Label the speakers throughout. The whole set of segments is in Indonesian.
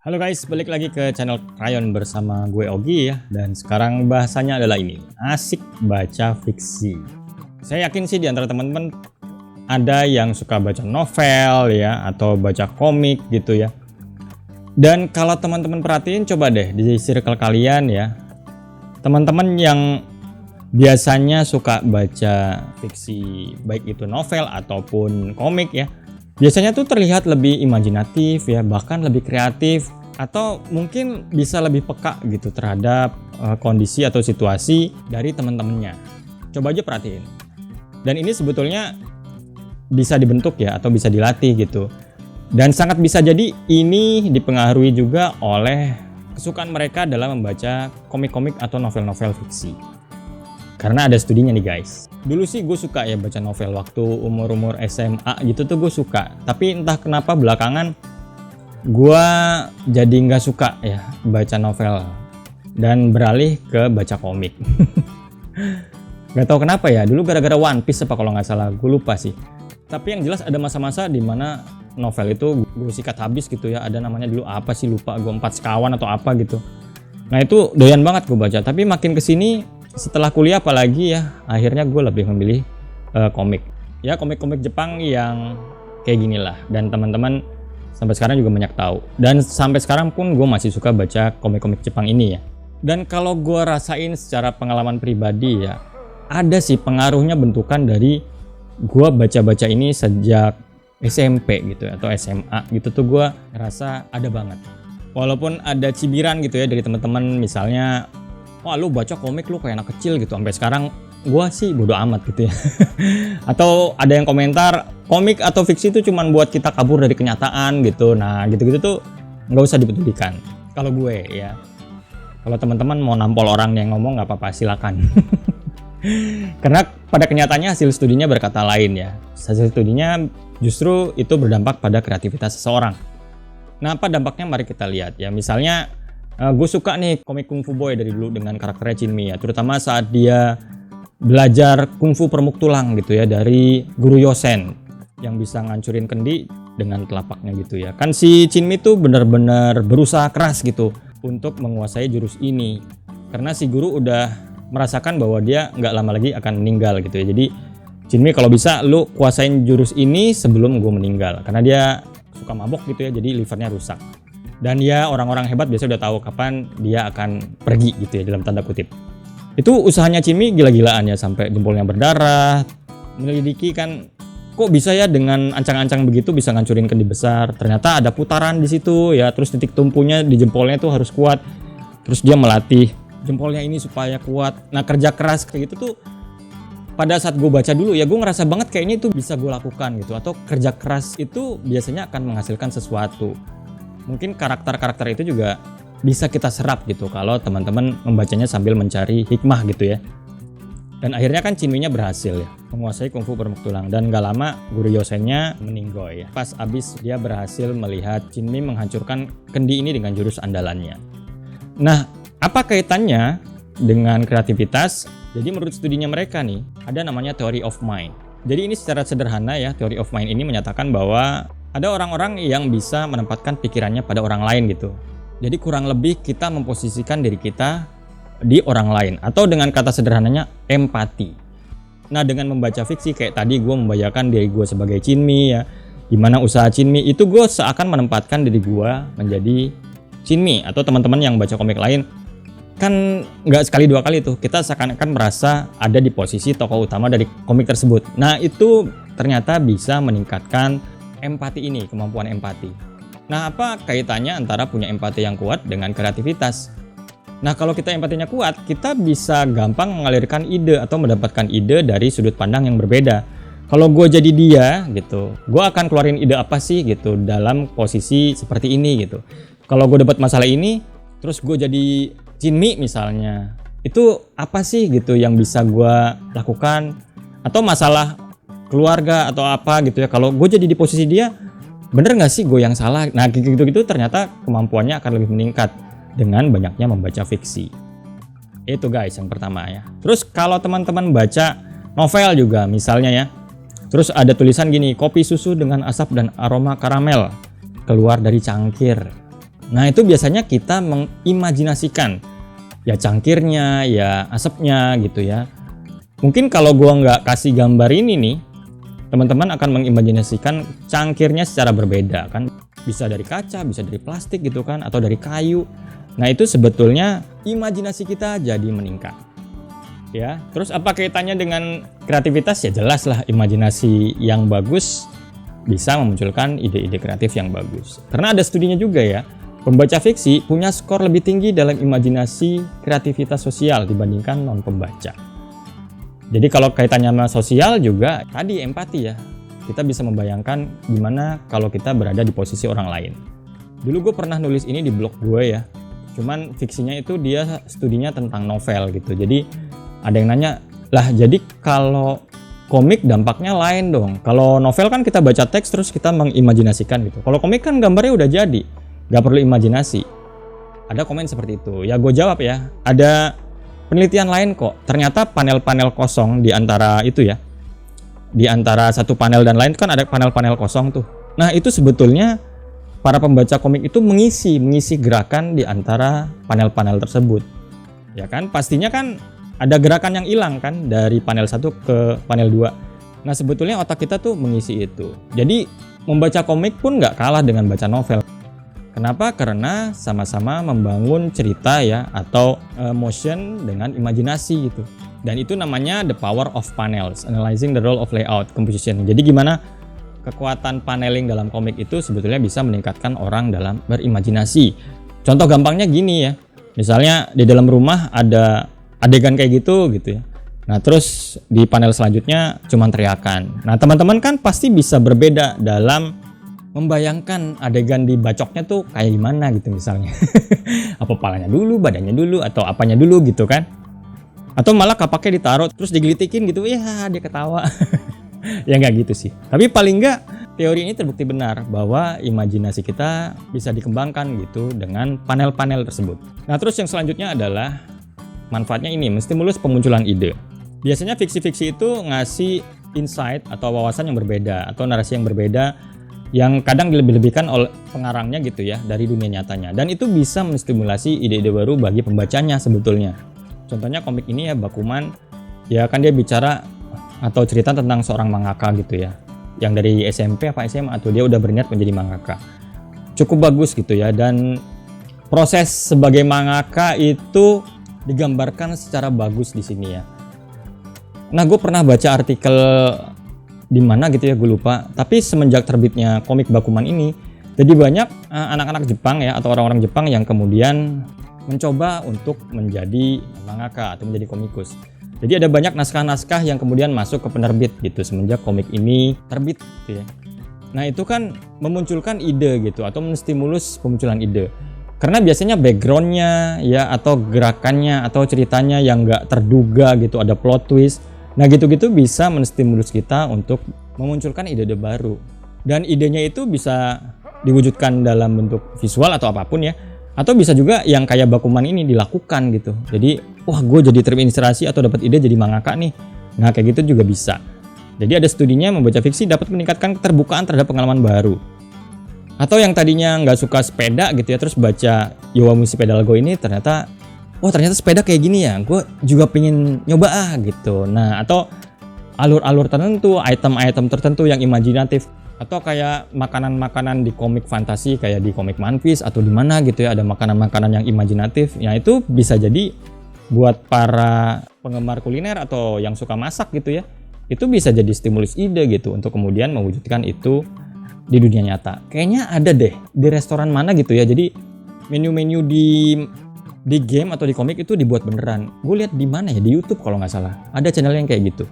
Speaker 1: Halo guys, balik lagi ke channel Krayon bersama gue Ogi ya. Dan sekarang bahasanya adalah ini, asik baca fiksi. Saya yakin sih di antara teman-teman ada yang suka baca novel ya, atau baca komik gitu ya. Dan kalau teman-teman perhatiin, coba deh di circle kalian ya, teman-teman yang biasanya suka baca fiksi, baik itu novel ataupun komik ya, biasanya tuh terlihat lebih imajinatif ya, bahkan lebih kreatif, atau mungkin bisa lebih peka gitu terhadap kondisi atau situasi dari teman-temannya. Coba aja perhatiin. Dan ini sebetulnya bisa dibentuk ya, atau bisa dilatih gitu. Dan sangat bisa jadi ini dipengaruhi juga oleh kesukaan mereka dalam membaca komik-komik atau novel-novel fiksi. Karena ada studinya nih guys. Dulu sih gue suka ya baca novel waktu umur-umur SMA gitu tuh gue suka. Tapi entah kenapa belakangan gue jadi nggak suka ya baca novel dan beralih ke baca komik. Gak tau kenapa ya, dulu gara-gara One Piece apa kalau nggak salah, gue lupa sih. Tapi yang jelas ada masa-masa dimana novel itu gue sikat habis gitu ya. Ada namanya dulu apa sih, lupa gue, 4 sekawan atau apa gitu. Nah itu doyan banget gue baca. Tapi makin kesini setelah kuliah apalagi ya, akhirnya gue lebih memilih komik. Ya komik-komik Jepang yang kayak gini lah. Dan teman-teman sampai sekarang juga banyak tahu. Dan sampai sekarang pun gue masih suka baca komik-komik Jepang ini ya. Dan kalau gue rasain secara pengalaman pribadi ya, ada sih pengaruhnya bentukan dari gue baca-baca ini sejak SMP gitu atau SMA gitu tuh gue ngerasa ada banget. Walaupun ada cibiran gitu ya dari teman-teman, misalnya wah lu baca komik lu kayak anak kecil gitu. Sampai sekarang gue sih bodo amat gitu ya. Atau ada yang komentar komik atau fiksi itu cuma buat kita kabur dari kenyataan gitu. Nah gitu-gitu tuh nggak usah dipedulikan kalau gue ya. Kalau teman-teman mau nampol orang yang ngomong nggak apa-apa, silakan. Karena pada kenyataannya hasil studinya berkata lain ya. Hasil studinya justru itu berdampak pada kreativitas seseorang. Nah apa dampaknya, mari kita lihat ya. Misalnya gue suka nih komik Kung Fu Boy dari dulu dengan karakternya Chinmi ya, terutama saat dia belajar kungfu permuk tulang gitu ya dari guru Yosen yang bisa ngancurin kendi dengan telapaknya gitu ya. Kan si Chinmi tuh benar-benar berusaha keras gitu untuk menguasai jurus ini, karena si guru udah merasakan bahwa dia nggak lama lagi akan meninggal gitu ya. Jadi Chinmi kalau bisa lu kuasain jurus ini sebelum gue meninggal, karena dia suka mabok gitu ya, jadi livernya rusak. Dan ya orang-orang hebat biasanya udah tahu kapan dia akan pergi gitu ya, dalam tanda kutip. Itu usahanya Chinmi gila-gilaan ya, sampai jempolnya berdarah, menyelidiki kan kok bisa ya dengan ancang-ancang begitu bisa ngancurin kendi besar. Ternyata ada putaran di situ ya, terus titik tumpunya di jempolnya itu harus kuat. Terus dia melatih jempolnya ini supaya kuat. Nah kerja keras kayak gitu tuh pada saat gue baca dulu ya, gue ngerasa banget kayaknya itu bisa gue lakukan gitu. Atau kerja keras itu biasanya akan menghasilkan sesuatu. Mungkin karakter-karakter itu juga bisa kita serap gitu kalau teman-teman membacanya sambil mencari hikmah gitu ya. Dan akhirnya kan Chinmi-nya berhasil ya menguasai kungfu permuk tulang, dan gak lama guru Yosen-nya meninggoy ya. Pas abis dia berhasil melihat Chinmi menghancurkan kendi ini dengan jurus andalannya. Nah apa kaitannya dengan kreativitas? Jadi menurut studinya mereka nih, ada namanya theory of mind. Jadi ini secara sederhana ya, theory of mind ini menyatakan bahwa ada orang-orang yang bisa menempatkan pikirannya pada orang lain gitu. Jadi kurang lebih kita memposisikan diri kita di orang lain, atau dengan kata sederhananya empati. Nah dengan membaca fiksi kayak tadi gue membayangkan diri gue sebagai Chinmi ya, dimana usaha Chinmi itu gue seakan menempatkan diri gue menjadi Chinmi. Atau teman-teman yang baca komik lain kan nggak sekali dua kali tuh kita seakan-akan merasa ada di posisi tokoh utama dari komik tersebut. Nah itu ternyata bisa meningkatkan empati ini, kemampuan empati. Nah apa kaitannya antara punya empati yang kuat dengan kreativitas? Nah kalau kita empatinya kuat, kita bisa gampang mengalirkan ide atau mendapatkan ide dari sudut pandang yang berbeda. Kalau gue jadi dia gitu, gue akan keluarin ide apa sih gitu dalam posisi seperti ini gitu. Kalau gue dapat masalah ini, terus gue jadi Chinmi misalnya, itu apa sih gitu yang bisa gue lakukan? Atau masalah keluarga atau apa gitu ya, kalau gue jadi di posisi dia, bener gak sih gue yang salah? Nah gitu-gitu ternyata kemampuannya akan lebih meningkat dengan banyaknya membaca fiksi. Itu guys yang pertama ya. Terus kalau teman-teman baca novel juga misalnya ya, terus ada tulisan gini, kopi susu dengan asap dan aroma karamel keluar dari cangkir. Nah itu biasanya kita mengimajinasikan ya cangkirnya, ya asapnya gitu ya. Mungkin kalau gua nggak kasih gambar ini nih, teman-teman akan mengimajinasikan cangkirnya secara berbeda kan. Bisa dari kaca, bisa dari plastik gitu kan, atau dari kayu. Nah itu sebetulnya imajinasi kita jadi meningkat. Ya, terus apa kaitannya dengan kreativitas? Ya jelas lah, imajinasi yang bagus bisa memunculkan ide-ide kreatif yang bagus. Karena ada studinya juga ya, pembaca fiksi punya skor lebih tinggi dalam imajinasi kreativitas sosial dibandingkan non-pembaca. Jadi kalau kaitannya sama sosial juga tadi empati ya. Kita bisa membayangkan gimana kalau kita berada di posisi orang lain. Dulu gue pernah nulis ini di blog gue ya. Cuman fiksinya itu dia studinya tentang novel gitu. Jadi ada yang nanya, lah jadi kalau komik dampaknya lain dong. Kalau novel kan kita baca teks terus kita mengimajinasikan gitu. Kalau komik kan gambarnya udah jadi, gak perlu imajinasi. Ada komen seperti itu. Ya gue jawab ya, ada penelitian lain kok. Ternyata panel-panel kosong di antara itu ya, di antara satu panel dan lain kan ada panel-panel kosong tuh. Nah itu sebetulnya para pembaca komik itu mengisi gerakan di antara panel-panel tersebut. Ya kan, pastinya kan ada gerakan yang hilang kan dari panel 1 ke panel 2. Nah sebetulnya otak kita tuh mengisi itu. Jadi membaca komik pun nggak kalah dengan baca novel. Kenapa? Karena sama-sama membangun cerita ya, atau motion dengan imajinasi gitu. Dan itu namanya the power of panels, analyzing the role of layout composition. Jadi gimana kekuatan paneling dalam komik itu sebetulnya bisa meningkatkan orang dalam berimajinasi. Contoh gampangnya gini ya, misalnya di dalam rumah ada adegan kayak gitu ya. Nah terus di panel selanjutnya cuman teriakan. Nah teman-teman kan pasti bisa berbeda dalam membayangkan adegan dibacoknya tuh kayak gimana gitu misalnya. Apa palanya dulu, badannya dulu, atau apanya dulu gitu kan. Atau malah kapaknya ditaruh terus digelitikin gitu, ya dia ketawa. Ya nggak gitu sih. Tapi paling nggak teori ini terbukti benar bahwa imajinasi kita bisa dikembangkan gitu dengan panel-panel tersebut. Nah terus yang selanjutnya adalah manfaatnya ini, menstimulus pemunculan ide. Biasanya fiksi-fiksi itu ngasih insight atau wawasan yang berbeda atau narasi yang berbeda yang kadang dilebih-lebihkan oleh pengarangnya gitu ya dari dunia nyatanya. Dan itu bisa menstimulasi ide-ide baru bagi pembacanya sebetulnya. Contohnya komik ini ya, Bakuman, ya kan dia bicara atau cerita tentang seorang mangaka gitu ya, yang dari SMP apa SMA atau dia udah berniat menjadi mangaka. Cukup bagus gitu ya, dan proses sebagai mangaka itu digambarkan secara bagus di sini ya. Nah gue pernah baca artikel di mana gitu ya, gue lupa, tapi semenjak terbitnya komik Bakuman ini, jadi banyak anak-anak Jepang ya atau orang-orang Jepang yang kemudian mencoba untuk menjadi mangaka atau menjadi komikus. Jadi ada banyak naskah-naskah yang kemudian masuk ke penerbit gitu semenjak komik ini terbit gitu ya. Nah itu kan memunculkan ide gitu atau menstimulus pemunculan ide. Karena biasanya backgroundnya ya atau gerakannya atau ceritanya yang nggak terduga gitu, ada plot twist. Nah gitu-gitu bisa menstimulus kita untuk memunculkan ide-ide baru. Dan idenya itu bisa diwujudkan dalam bentuk visual atau apapun ya. Atau bisa juga yang kayak Bakuman ini dilakukan gitu. Jadi, wah gue jadi terinspirasi atau dapat ide jadi mangaka nih. Nah kayak gitu juga bisa. Jadi ada studinya membaca fiksi dapat meningkatkan keterbukaan terhadap pengalaman baru. Atau yang tadinya nggak suka sepeda gitu ya, terus baca Yowamushi Pedal Go ini ternyata, wah ternyata sepeda kayak gini ya, gue juga pengen nyoba gitu. Nah atau alur-alur tertentu, item-item tertentu yang imajinatif. Atau kayak makanan-makanan di komik fantasi kayak di komik One Piece atau di mana gitu ya, ada makanan-makanan yang imajinatif. Ya itu bisa jadi buat para penggemar kuliner atau yang suka masak gitu ya, itu bisa jadi stimulus ide gitu untuk kemudian mewujudkan itu di dunia nyata. Kayaknya ada deh di restoran mana gitu ya, jadi menu-menu di game atau di komik itu dibuat beneran. Gue lihat di mana ya, di YouTube kalau nggak salah ada channel yang kayak gitu.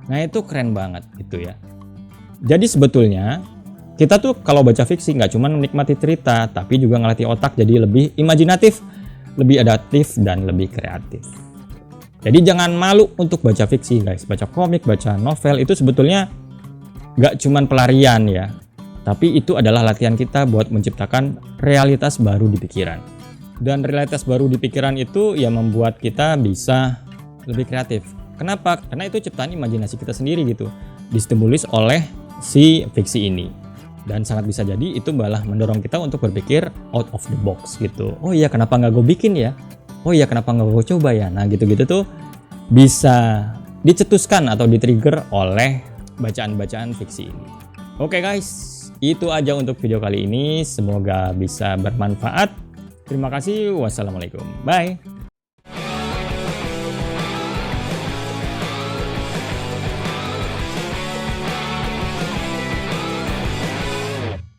Speaker 1: Nah itu keren banget gitu ya. Jadi sebetulnya kita tuh kalau baca fiksi nggak cuma menikmati cerita, tapi juga ngelatih otak jadi lebih imajinatif, lebih adaptif, dan lebih kreatif. Jadi jangan malu untuk baca fiksi guys. Baca komik, baca novel itu sebetulnya nggak cuma pelarian ya, tapi itu adalah latihan kita buat menciptakan realitas baru di pikiran. Dan realitas baru di pikiran itu ya membuat kita bisa lebih kreatif. Kenapa? Karena itu ciptaan imajinasi kita sendiri gitu, distimulus oleh si fiksi ini. Dan sangat bisa jadi itu malah mendorong kita untuk berpikir out of the box gitu. Oh iya, kenapa nggak gue bikin ya? Oh iya, kenapa nggak gue coba ya? Nah gitu-gitu tuh bisa dicetuskan atau di-trigger oleh bacaan-bacaan fiksi ini. Oke guys, itu aja untuk video kali ini. Semoga bisa bermanfaat. Terima kasih. Wassalamualaikum. Bye.